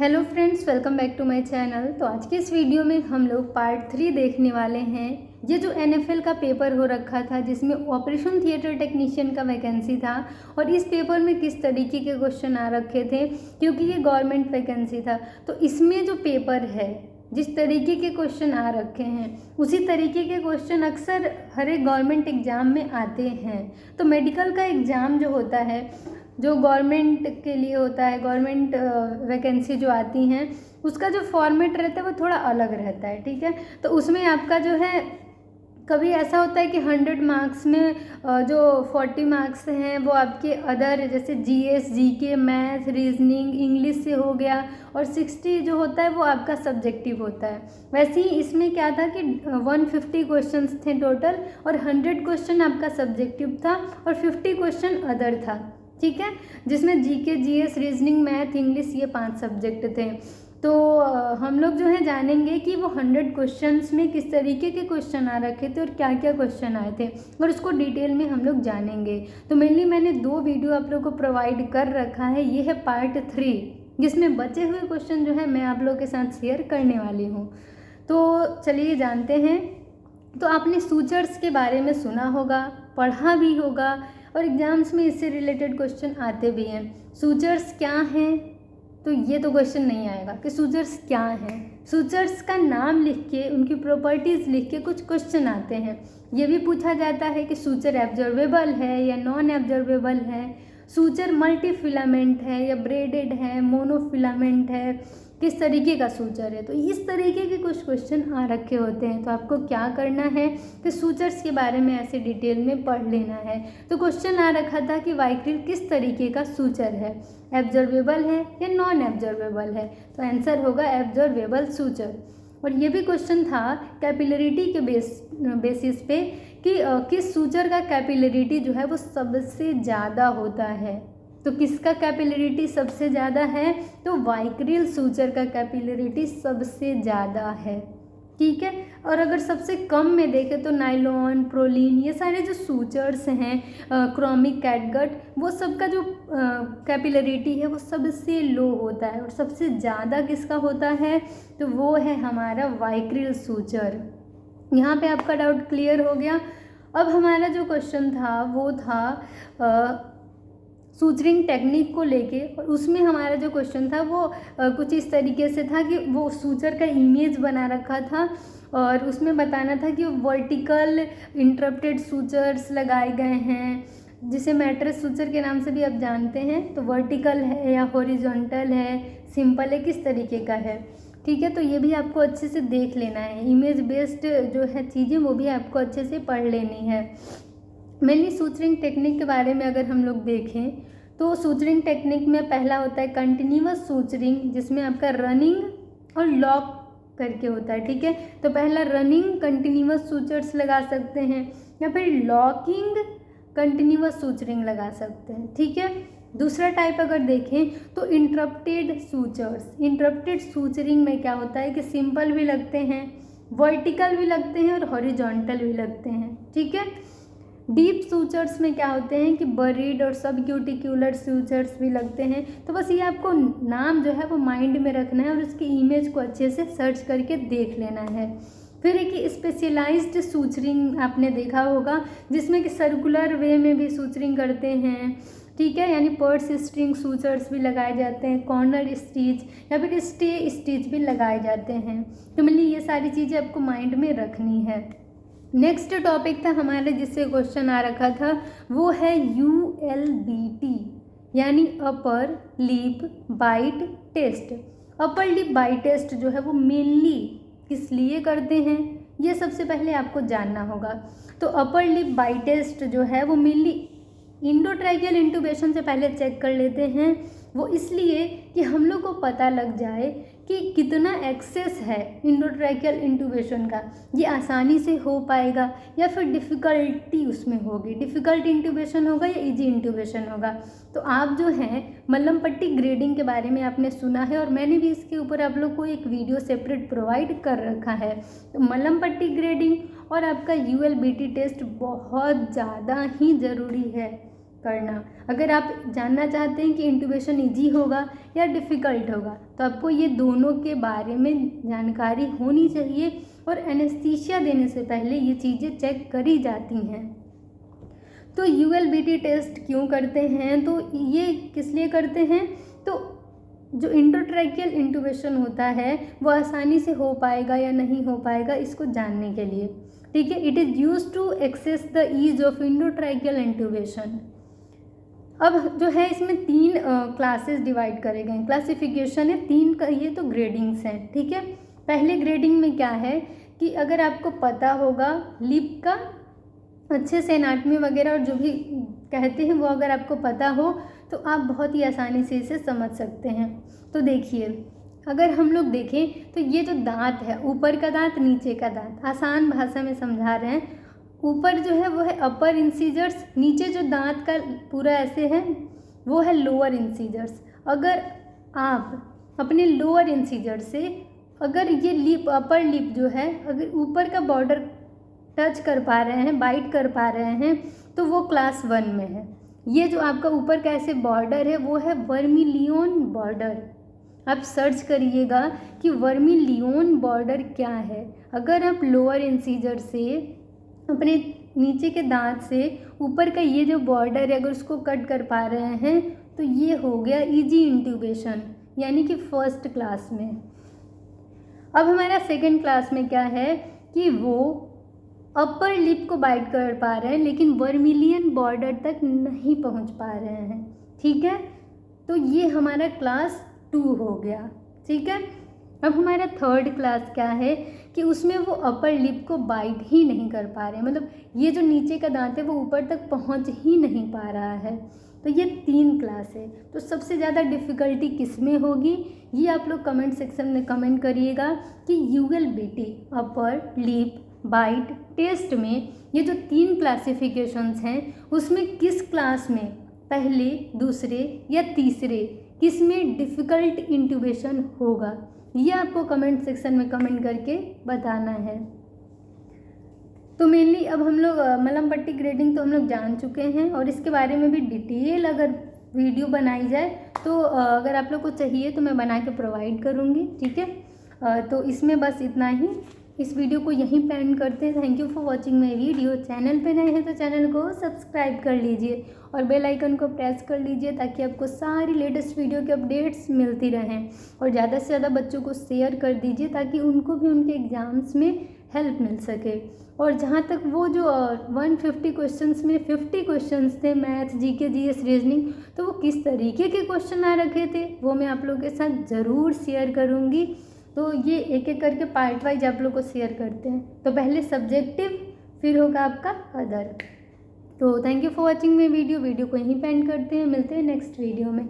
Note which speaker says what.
Speaker 1: Hello friends, welcome back to my channel. तो आज के इस वीडियो में हम लोग पार्ट 3 देखने वाले हैं। ये जो NFL का पेपर हो रखा था जिसमें ऑपरेशन थिएटर टेक्नीशियन का वैकेंसी था और इस पेपर में किस तरीके के क्वेश्चन आ रखे थे, क्योंकि ये गवर्नमेंट वैकेंसी था। तो इसमें जो पेपर है, जिस तरीके के क्वेश्चन आ रखे हैं उसी तरीके के क्वेश्चन अक्सर हर एक गवर्नमेंट एग्ज़ाम में आते हैं। तो मेडिकल का एग्ज़ाम जो होता है, जो गवर्नमेंट के लिए होता है, गवर्नमेंट वैकेंसी जो आती हैं उसका जो फॉर्मेट रहता है वो थोड़ा अलग रहता है। ठीक है, तो उसमें आपका जो है कभी ऐसा होता है कि 100 मार्क्स में जो 40 मार्क्स हैं वो आपके अदर जैसे GS, GK, math, reasoning, English से हो गया और 60 जो होता है वो आपका सब्जेक्टिव होता है। वैसे ही इसमें क्या था कि 150 क्वेश्चंस थे टोटल और 100 क्वेश्चन आपका सब्जेक्टिव था और 50 क्वेश्चन अदर था। ठीक है, जिसमें GK, GS, reasoning, math, English ये 5 सब्जेक्ट थे। तो हम लोग जो है जानेंगे कि वो 100 क्वेश्चंस में किस तरीके के क्वेश्चन आ रखे थे और क्या क्या क्वेश्चन आए थे और उसको डिटेल में हम लोग जानेंगे। तो मेनली मैंने 2 वीडियो आप लोगों को प्रोवाइड कर रखा है। ये है पार्ट 3 जिसमें बचे हुए क्वेश्चन जो है मैं आप लोगों के साथ शेयर करने वाली हूँ। तो चलिए जानते हैं। तो आपने सूचर्स के बारे में सुना होगा, पढ़ा भी होगा और एग्जाम्स में इससे रिलेटेड क्वेश्चन आते भी हैं। सूचर्स क्या हैं, तो ये तो क्वेश्चन नहीं आएगा कि सूचर्स क्या हैं। सूचर्स का नाम लिख के, उनकी प्रॉपर्टीज़ लिख के कुछ क्वेश्चन आते हैं। ये भी पूछा जाता है कि सूचर एब्जॉर्बेबल है या नॉन एब्जॉर्बेबल है, सूचर मल्टी फिलामेंट है या ब्रेडेड है, मोनोफिलामेंट है, किस तरीके का सूचर है। तो इस तरीके के कुछ क्वेश्चन आ रखे होते हैं। तो आपको क्या करना है कि सूचर्स के बारे में ऐसे डिटेल में पढ़ लेना है। तो क्वेश्चन आ रखा था कि वाइक्रिल किस तरीके का सूचर है, एब्जॉर्बेबल है या नॉन एब्जॉर्बेबल है। तो आंसर होगा एब्जॉर्बेबल सूचर। और ये भी क्वेश्चन था कैपिलरिटी के बेसिस पे कि किस सूचर का कैपिलरिटी जो है वो सबसे ज़्यादा होता है। तो किसका कैपिलरिटी सबसे ज़्यादा है, तो वाइक्रिल सूचर का कैपिलरिटी सबसे ज़्यादा है। ठीक है, और अगर सबसे कम में देखें तो नाइलॉन, प्रोलीन, ये सारे जो सूचर्स हैं, क्रोमिक, कैटगट, वो सबका जो कैपिलरिटी है वो सबसे लो होता है और सबसे ज़्यादा किसका होता है, तो वो है हमारा वाइक्रिल सूचर। यहाँ पे आपका डाउट क्लियर हो गया। अब हमारा जो क्वेश्चन था वो था सूचरिंग टेक्निक को लेके और उसमें हमारा जो क्वेश्चन था वो कुछ इस तरीके से था कि वो सूचर का इमेज बना रखा था और उसमें बताना था कि वर्टिकल इंटरप्टेड सूचर्स लगाए गए हैं, जिसे मैट्रिक्स सूचर के नाम से भी आप जानते हैं। तो वर्टिकल है या हॉरिजॉन्टल है, सिंपल है, किस तरीके का है। ठीक है, तो ये भी आपको अच्छे से देख लेना है। इमेज बेस्ड जो है चीज़ें वो भी आपको अच्छे से पढ़ लेनी है। मेनली सूचरिंग टेक्निक के बारे में अगर हम लोग देखें तो सूचरिंग टेक्निक में पहला होता है कंटिन्यूअस सूचरिंग, जिसमें आपका रनिंग और लॉक करके होता है। ठीक है, तो पहला रनिंग कंटिन्यूअस सूचर्स लगा सकते हैं या फिर लॉकिंग कंटिन्यूअस सूचरिंग लगा सकते हैं। ठीक है, दूसरा टाइप अगर देखें तो इंटरप्टेड सूचर्स। इंटरप्टेड सूचरिंग में क्या होता है कि सिंपल भी लगते हैं, वर्टिकल भी लगते हैं और हॉरिजॉन्टल भी लगते हैं। ठीक है, डीप सूचर्स में क्या होते हैं कि बरीड और सब क्यूटिक्यूलर सूचर्स भी लगते हैं। तो बस ये आपको नाम जो है वो माइंड में रखना है और उसकी इमेज को अच्छे से सर्च करके देख लेना है। फिर एक स्पेशलाइज्ड सूचरिंग आपने देखा होगा जिसमें कि सर्कुलर वे में भी सूचरिंग करते हैं। ठीक है, यानी पर्स स्ट्रिंग सूचर्स भी लगाए जाते हैं, कॉर्नर स्टिच या फिर स्टे स्टिच भी लगाए जाते हैं। तो मतलब ये सारी चीज़ें आपको माइंड में रखनी है। नेक्स्ट टॉपिक था हमारे जिससे क्वेश्चन आ रखा था वो है ULBT यानी upper lip bite test. Upper lip bite test जो है वो मेनली किस लिए करते हैं, ये सबसे पहले आपको जानना होगा। तो अपर लिप बाइट टेस्ट जो है वो मेनली इंडोट्रैकियल इंटूबेशन से पहले चेक कर लेते हैं। वो इसलिए कि हम लोग को पता लग जाए कि कितना एक्सेस है इंडोट्रैकियल इंटूबेशन का, ये आसानी से हो पाएगा या फिर डिफ़िकल्टी उसमें होगी, डिफ़िकल्ट इंटूबेशन होगा या इजी इंटूबेशन होगा। तो आप जो हैं मल्लम पट्टी ग्रेडिंग के बारे में आपने सुना है और मैंने भी इसके ऊपर आप लोग को एक वीडियो सेपरेट प्रोवाइड कर रखा है। तो मल्लम पट्टी ग्रेडिंग और आपका ULBT टेस्ट बहुत ज़्यादा ही ज़रूरी है। करना। अगर आप जानना चाहते हैं कि इंट्यूबेशन ईजी होगा या डिफ़िकल्ट होगा, तो आपको ये दोनों के बारे में जानकारी होनी चाहिए और एनेस्थीसिया देने से पहले ये चीज़ें चेक करी जाती हैं। तो यूएलबीटी टेस्ट क्यों करते हैं, तो ये किस लिए करते हैं, तो जो इंट्राट्रैकियल इंट्यूबेशन होता है वो आसानी से हो पाएगा या नहीं हो पाएगा इसको जानने के लिए, ठीक है। It is use to access the ease of intratracheal intubation. अब जो है इसमें 3 क्लासेस डिवाइड करे गए हैं, क्लासिफिकेशन है 3 का, ये तो ग्रेडिंग्स हैं, ठीक है। पहले ग्रेडिंग में क्या है कि अगर आपको पता होगा लिप का अच्छे से एनाटमी वगैरह और जो भी कहते हैं वो अगर आपको पता हो तो आप बहुत ही आसानी से इसे समझ सकते हैं। तो देखिए, अगर हम लोग देखें तो ये जो दांत है, ऊपर का दांत नीचे का दांत, आसान भाषा में समझा रहे हैं। ऊपर जो है वो है अपर इंसीजर्स, नीचे जो दांत का पूरा ऐसे है वो है लोअर इंसीजर्स। अगर आप अपने लोअर इंसीजर से अगर ये लिप, अपर लिप जो है, अगर ऊपर का बॉर्डर टच कर पा रहे हैं, बाइट कर पा रहे हैं, तो वो क्लास 1 में है। ये जो आपका ऊपर का ऐसे बॉर्डर है वो है वर्मिलियन बॉर्डर। आप सर्च करिएगा कि वर्मिलियन बॉर्डर क्या है। अगर आप लोअर इंसीजर से अपने नीचे के दांत से ऊपर का ये जो बॉर्डर है अगर उसको कट कर पा रहे हैं तो ये हो गया इजी इंट्यूबेशन, यानी कि फर्स्ट क्लास में। अब हमारा सेकंड क्लास में क्या है कि वो अपर लिप को बाइट कर पा रहे हैं लेकिन वर्मिलियन बॉर्डर तक नहीं पहुंच पा रहे हैं, ठीक है। तो ये हमारा क्लास 2 हो गया, ठीक है। अब हमारा थर्ड क्लास क्या है कि उसमें वो अपर लिप को बाइट ही नहीं कर पा रहे हैं, मतलब ये जो नीचे का दांत है वो ऊपर तक पहुंच ही नहीं पा रहा है। तो ये 3 क्लास है। तो सबसे ज़्यादा डिफ़िकल्टी किस में होगी, ये आप लोग कमेंट सेक्शन में कमेंट करिएगा कि यूएलबीटी अपर लिप बाइट टेस्ट में ये जो 3 क्लासिफिकेशंस हैं उसमें किस क्लास में, पहले, दूसरे या तीसरे, किस में डिफ़िकल्ट इंट्यूबेशन होगा, ये आपको कमेंट सेक्शन में कमेंट करके बताना है। तो मेनली अब हम लोग मलहम पट्टी ग्रेडिंग तो हम लोग जान चुके हैं और इसके बारे में भी डिटेल अगर वीडियो बनाई जाए तो अगर आप लोग को चाहिए तो मैं बना के प्रोवाइड करूँगी, ठीक है। तो इसमें बस इतना ही, इस वीडियो को यहीं पे एंड करते हैं। Thank you for watching my video. Channel पे नए हैं तो चैनल को सब्सक्राइब कर लीजिए और बेल आइकन को प्रेस कर लीजिए ताकि आपको सारी लेटेस्ट वीडियो के अपडेट्स मिलती रहें। और ज़्यादा से ज़्यादा बच्चों को शेयर कर दीजिए ताकि उनको भी उनके एग्ज़ाम्स में हेल्प मिल सके। और जहाँ तक वो जो 150 क्वेश्चंस में 50 क्वेश्चंस थे मैथ, जीके, जीएस, रीजनिंग, तो वो किस तरीके के क्वेश्चन आ रखे थे वो मैं आप लोगों के साथ ज़रूर शेयर करूँगी। तो ये एक एक करके पार्ट वाइज आप लोग को शेयर करते हैं। तो पहले सब्जेक्टिव, फिर होगा आपका अदर। तो thank you for watching my video को यहीं पे एंड करते हैं, मिलते हैं नेक्स्ट वीडियो में।